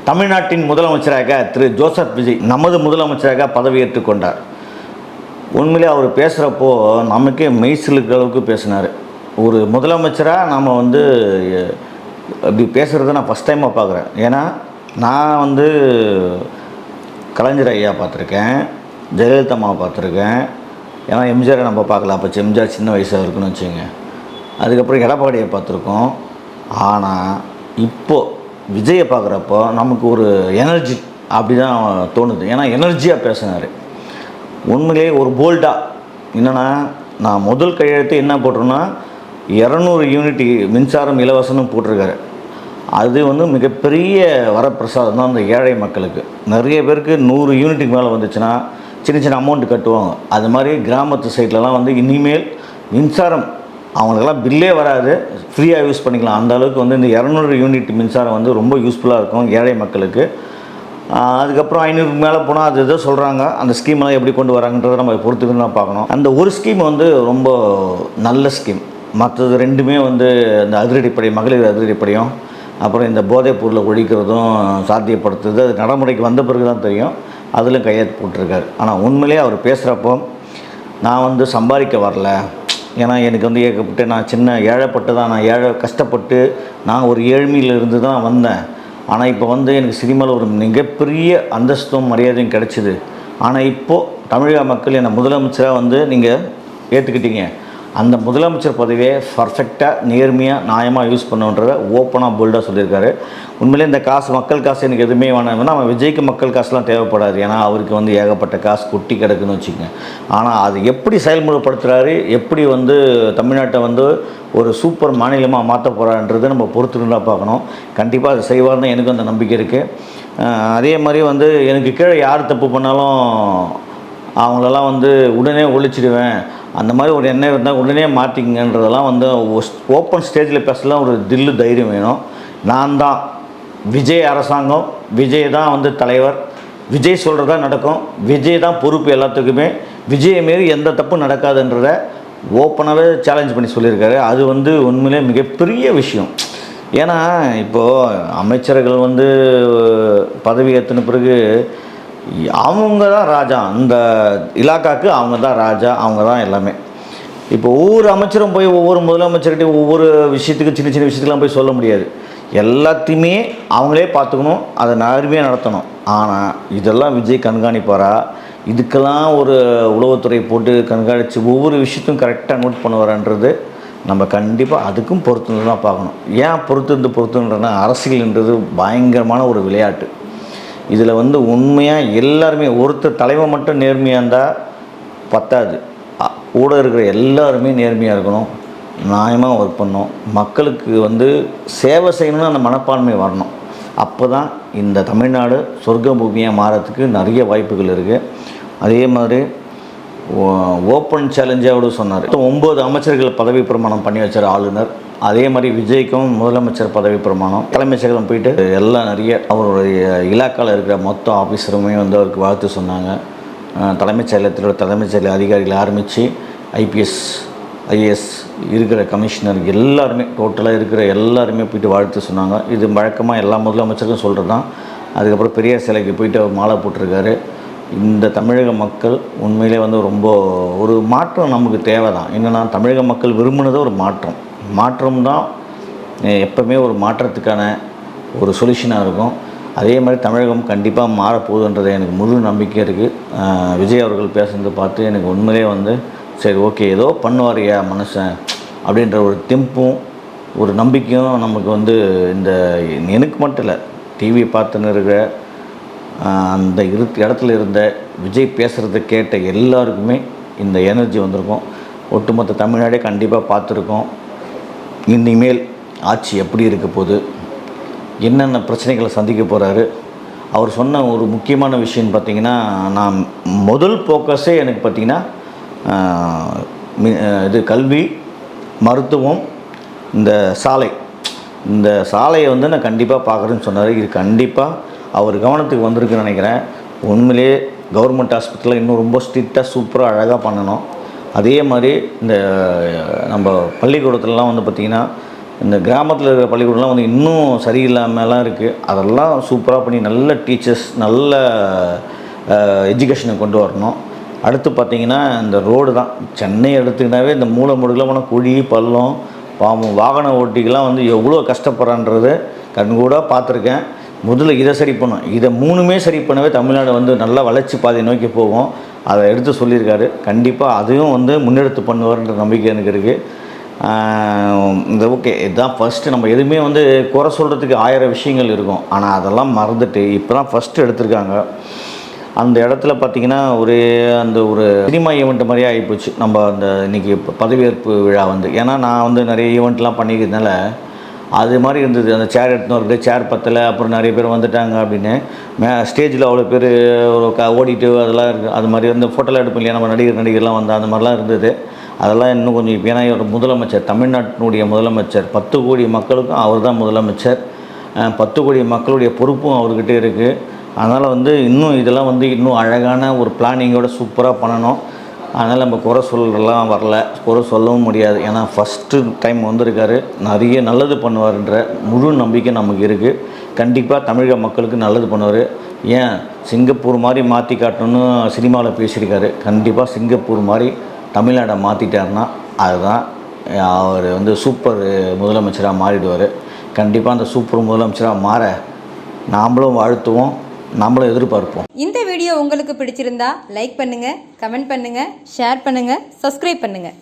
தமிழ்நாட்டின் முதலமைச்சராக திரு ஜோசப் விஜய் நமது முதலமைச்சராக பதவியேற்றுக் கொண்டார். உண்மையிலே அவர் பேசுகிறப்போ நமக்கே மெய்சிலுக்கிற அளவுக்கு பேசினார். ஒரு முதலமைச்சராக நாம் அப்படி பேசுகிறத நான் ஃபஸ்ட் டைமாக பார்க்குறேன். ஏன்னா நான் கலைஞர் ஐயா பார்த்துருக்கேன், ஜெயலலிதா அம்மாவை பார்த்துருக்கேன். ஏன்னா எம்ஜிஆரை நம்ம பார்க்கலாம், அப்போ எம்ஜிஆர் சின்ன வயசாக இருக்குன்னு வச்சுங்க. அதுக்கப்புறம் எடப்பாடியை பார்த்துருக்கோம். ஆனால் இப்போது விஜயை பார்க்குறப்போ நமக்கு ஒரு எனர்ஜி அப்படி தான் தோணுது. ஏன்னா எனர்ஜியாக பேசினார். உண்மையிலே ஒரு போல்டாக என்னென்னா, நான் முதல் கையெழுத்து என்ன போட்டிருன்னா 200 யூனிட் மின்சாரம் இலவசம்னு போட்டிருக்காரு. அது மிகப்பெரிய வரப்பிரசாதம் தான் அந்த ஏழை மக்களுக்கு. நிறைய பேருக்கு 100 யூனிட்டுக்கு மேலே வந்துச்சுன்னா சின்ன சின்ன அமௌண்ட்டு கட்டுவாங்க. அது மாதிரி கிராமத்து சைட்லலாம் இனிமேல் மின்சாரம் அவங்களுக்கெல்லாம் பில்லே வராது, ஃப்ரீயாக யூஸ் பண்ணிக்கலாம். அந்த அளவுக்கு இந்த 200 யூனிட் மின்சாரம் ரொம்ப யூஸ்ஃபுல்லாக இருக்கும் ஏழை மக்களுக்கு. அதுக்கப்புறம் 500 மேலே போனால் அது எதோ சொல்கிறாங்க. அந்த ஸ்கீமெல்லாம் எப்படி கொண்டு வராங்கன்றதை நம்ம பொறுத்துக்கிட்டு தான் பார்க்கணும். அந்த ஒரு ஸ்கீம் ரொம்ப நல்ல ஸ்கீம். மற்றது ரெண்டுமே அந்த அதிரடிப்படை, மகளிர் அதிரடிப்படையும் அப்புறம் இந்த போதைப் பொருளை ஒழிக்கிறதும் சாத்தியப்படுத்துறது அது நடைமுறைக்கு வந்த பிறகு தான் தெரியும். அதில் கையெழுத்து போட்டிருக்காரு. ஆனால் உண்மையிலே அவர் பேசுகிறப்போ நான் சம்பாதிக்க வரல, ஏன்னா எனக்கு ஏகப்பட்டு நான் சின்ன ஏழைப்பட்டு தான், நான் கஷ்டப்பட்டு நான் ஒரு ஏழ்மையிலிருந்து தான் வந்தேன். ஆனால் இப்போ எனக்கு சினிமாவில் ஒரு மிகப்பெரிய அந்தஸ்தும் மரியாதையும் கிடச்சிது. ஆனால் இப்போது தமிழக மக்கள் என்னை முதலமைச்சராக நீங்கள் ஏற்றுக்கிட்டீங்க. அந்த முதலமைச்சர் பதவியை பர்ஃபெக்டாக நேர்மையாக நியாயமாக யூஸ் பண்ணுன்றதை ஓப்பனாக போல்டாக சொல்லியிருக்காரு. உண்மையிலே இந்த காசு, மக்கள் காசு எனக்கு எதுவுமே வேணாம்னா அவன் விஜய்க்கு மக்கள் காசுலாம் தேவைப்படாது. ஏன்னா அவருக்கு ஏகப்பட்ட காசு கொட்டி கிடக்குன்னு வச்சுக்கோங்க. ஆனால் அது எப்படி செயல்முறைப்படுத்துகிறாரு, எப்படி தமிழ்நாட்டை ஒரு சூப்பர் மாநிலமாக மாற்ற போகிறான்றது நம்ம பொறுத்துருந்தா பார்க்கணும். கண்டிப்பாக அது செய்வார்னு எனக்கு அந்த நம்பிக்கை இருக்குது. அதே மாதிரி எனக்கு கீழே யார் தப்பு பண்ணாலும் அவங்களெல்லாம் உடனே ஒழிச்சிடுவேன், அந்த மாதிரி ஒரு எண்ணம் இருந்தால் உடனே மாற்றிங்கன்றதெல்லாம் ஓப்பன் ஸ்டேஜில் பேசலாம் ஒரு தில்லு தைரியம் வேணும். நான் தான் விஜய் அரசாங்கம், விஜய் தான் தலைவர், விஜய் சொல்கிறதா நடக்கும், விஜய் தான் பொறுப்பு எல்லாத்துக்குமே, விஜயை மாரி எந்த தப்பும் நடக்காதுன்றதை ஓப்பனாகவே சேலஞ்ச் பண்ணி சொல்லியிருக்காரு. அது உண்மையிலே மிகப்பெரிய விஷயம். ஏன்னா இப்போது அமைச்சர்கள் பதவி ஏற்றின பிறகு அவங்க தான் ராஜா, அந்த இலாக்காவுக்கு அவங்க தான் ராஜா, அவங்க தான் எல்லாமே. இப்போ ஒவ்வொரு அமைச்சரும் போய் ஒவ்வொரு முதலமைச்சர்கிட்டையும் ஒவ்வொரு விஷயத்துக்கு சின்ன சின்ன விஷயத்துக்கெலாம் போய் சொல்ல முடியாது. எல்லாத்தையுமே அவங்களே பார்த்துக்கணும், அதை நேர்மையாக நடத்தணும். ஆனால் இதெல்லாம் விஜய் கண்காணிப்பாரா? இதுக்கெல்லாம் ஒரு உளவுத்துறை போட்டு கண்காணித்து ஒவ்வொரு விஷயத்தையும் கரெக்டாக நோட் பண்ணுவாரான்றது நம்ம கண்டிப்பாக அதுக்கும் பொறுத்துன்னு தான் பார்க்கணும். ஏன் பொறுத்துன்றனா, அரசியல்ன்றது பயங்கரமான ஒரு விளையாட்டு. இதில் உண்மையாக எல்லாருமே, ஒருத்தர் தலைமை மட்டும் நேர்மையாக இருந்தால் பத்தாது, கூட இருக்கிற எல்லாருமே நேர்மையாக இருக்கணும், நியாயமாக ஒர்க் பண்ணணும், மக்களுக்கு சேவை செய்யணும்னு அந்த மனப்பான்மை வரணும். அப்போ தான் இந்த தமிழ்நாடு சொர்க்க பூமியாக மாறத்துக்கு நிறைய வாய்ப்புகள் இருக்குது. அதே மாதிரி ஓப்பன் சேலஞ்சாக சொன்னார். 9 அமைச்சர்கள் பதவி பிரமாணம் பண்ணி வச்சார் ஆளுநர். அதே மாதிரி விஜய்க்கும் முதலமைச்சர் பதவி பிரமாணம். தலைமைச் செயலகம் போயிட்டு எல்லாம் நிறைய அவருடைய இலாக்காவில் இருக்கிற மொத்த ஆஃபீஸருமே அவருக்கு வாழ்த்து சொன்னாங்க. தலைமைச் செயலக அதிகாரிகள் ஆரம்பித்து ஐபிஎஸ் ஐஏஎஸ் இருக்கிற கமிஷனர் எல்லாருமே, டோட்டலாக இருக்கிற எல்லாருமே போயிட்டு வாழ்த்து சொன்னாங்க. இது வழக்கமாக எல்லா முதலமைச்சருக்கும் சொல்கிறது தான். அதுக்கப்புறம் பெரியார் சிலைக்கு போயிட்டு அவர் மாலை போட்டிருக்காரு. இந்த தமிழக மக்கள் உண்மையிலே ரொம்ப ஒரு மாற்றம் நமக்கு தேவை தான். என்னென்னா, தமிழக மக்கள் விரும்பினது ஒரு மாற்றம் தான் எப்போவுமே ஒரு மாற்றத்துக்கான ஒரு சொல்யூஷனாக இருக்கும். அதே மாதிரி தமிழகம் கண்டிப்பாக மாறப்போகுதுன்றது எனக்கு முழு நம்பிக்கை இருக்குது. விஜய் அவர்கள் பேசுனது பார்த்து எனக்கு உண்மையிலே சரி ஓகே, ஏதோ பண்ணுவாரியா மனுஷன் அப்படின்ற ஒரு தெம்பும் ஒரு நம்பிக்கையும் நமக்கு இந்த எனக்கு மட்டும் இல்லை, டிவி பார்த்துன்னு இருக்கிற அந்த இடத்துல இருந்த விஜய் பேசுகிறத கேட்ட எல்லாருக்குமே இந்த எனர்ஜி வந்திருக்கும். ஒட்டுமொத்த தமிழ்நாடே கண்டிப்பாக பார்த்துருக்கோம். இனிமேல் ஆட்சி எப்படி இருக்க போகுது, என்னென்ன பிரச்சனைகளை சந்திக்க போகிறாரு. அவர் சொன்ன ஒரு முக்கியமான விஷயம் பார்த்திங்கன்னா, நான் முதல் ஃபோக்கஸே எனக்கு பார்த்திங்கன்னா இது கல்வி, மருத்துவம், இந்த சாலையை நான் கண்டிப்பாக பார்க்குறேன்னு சொன்னார். இது கண்டிப்பாக அவர் கவனத்துக்கு வந்திருக்குன்னு நினைக்கிறேன். உண்மையிலே கவர்மெண்ட் ஹாஸ்பிட்டலில் இன்னும் ரொம்ப ஸ்ட்ரிக்டாக சூப்பராக அழகாக பண்ணணும். அதே மாதிரி இந்த நம்ம பள்ளிக்கூடத்துலலாம் பார்த்திங்கன்னா இந்த கிராமத்தில் இருக்கிற பள்ளிக்கூடம்லாம் வந்து இன்னும் சரியில்லாமலாம் இருக்குது. அதெல்லாம் சூப்பராக பண்ணி நல்ல டீச்சர்ஸ், நல்ல எஜுகேஷனை கொண்டு வரணும். அடுத்து பார்த்திங்கன்னா இந்த ரோடு தான். சென்னை எடுத்துக்கிட்டாவே இந்த மூலை முடுக்கில் போனால் குழி பள்ளம் பாவம் வாகன ஓட்டிக்கெலாம் வந்து எவ்வளோ கஷ்டப்படுறான்றது கண்கூடாக பார்த்துருக்கேன். முதல்ல இதை சரி பண்ணும். இதை 3மே சரி பண்ணவே தமிழ்நாடு வந்து நல்லா வளர்ச்சி பாதையை நோக்கி போகும். அதை எடுத்து சொல்லியிருக்காரு. கண்டிப்பாக அதையும் வந்து முன்னெடுத்து பண்ணுவார்ன்ற நம்பிக்கை எனக்கு இருக்குது. இந்த ஓகே இதுதான் ஃபஸ்ட்டு. நம்ம எதுவுமே வந்து குறை சொல்கிறதுக்கு 1000 விஷயங்கள் இருக்கும். ஆனால் அதெல்லாம் மறந்துட்டு இப்போ தான் ஃபஸ்ட்டு எடுத்திருக்காங்க. அந்த இடத்துல பார்த்திங்கன்னா ஒரு சினிமா ஈவெண்ட் மாதிரியே ஆகிப்போச்சு. நம்ம அந்த இன்றைக்கி பதவியேற்பு விழா வந்து, ஏன்னா நான் வந்து நிறைய ஈவெண்ட்லாம் பண்ணிக்கிறதுனால அது மாதிரி இருந்தது. அந்த சேர் எடுத்துன்னு வருது, சேர் பத்தலை, அப்புறம் நிறைய பேர் வந்துட்டாங்க அப்படின்னு ஸ்டேஜில் அவ்வளோ பேர் ஓடிட்டு அதெல்லாம் இருக்குது. அது மாதிரி வந்து ஃபோட்டோலாம் எடுப்போம் இல்லையா, நம்ம நடிகர்லாம் வந்து அந்த மாதிரிலாம் இருந்தது. அதெல்லாம் இன்னும் கொஞ்சம் இப்போ, ஏன்னா இவர் முதலமைச்சர், தமிழ்நாட்டினுடைய முதலமைச்சர், 10 கோடி மக்களுக்கும் அவர் தான் முதலமைச்சர். 10 கோடி மக்களுடைய பொறுப்பும் அவர்கிட்ட இருக்குது. அதனால் வந்து இன்னும் இதெல்லாம் வந்து இன்னும் அழகான ஒரு பிளானிங்கோட சூப்பராக பண்ணணும். அதனால் நம்ம குறை சொல்லலாம் வரல, குறை சொல்லவும் முடியாது. ஏன்னா ஃபஸ்ட்டு டைம் வந்திருக்காரு, நிறைய நல்லது பண்ணுவார்ன்ற முழு நம்பிக்கை நமக்கு இருக்குது. கண்டிப்பாக தமிழக மக்களுக்கு நல்லது பண்ணுவார். ஏன் சிங்கப்பூர் மாதிரி மாற்றி காட்டணும்னு சினிமாவில் பேசியிருக்காரு. கண்டிப்பாக சிங்கப்பூர் மாதிரி தமிழ்நாடை மாற்றிட்டாருன்னா அதுதான் அவர் வந்து சூப்பர் முதலமைச்சராக மாறிடுவார். கண்டிப்பாக அந்த சூப்பர் முதலமைச்சராக மாற நாம்ளும் வாழ்த்துவோம், நம்மளும் எதிர்பார்ப்போம். இந்த வீடியோ உங்களுக்கு பிடிச்சிருந்தா லைக் பண்ணுங்கள், கமெண்ட் பண்ணுங்கள், ஷேர் பண்ணுங்கள், சப்ஸ்கிரைப் பண்ணுங்கள்.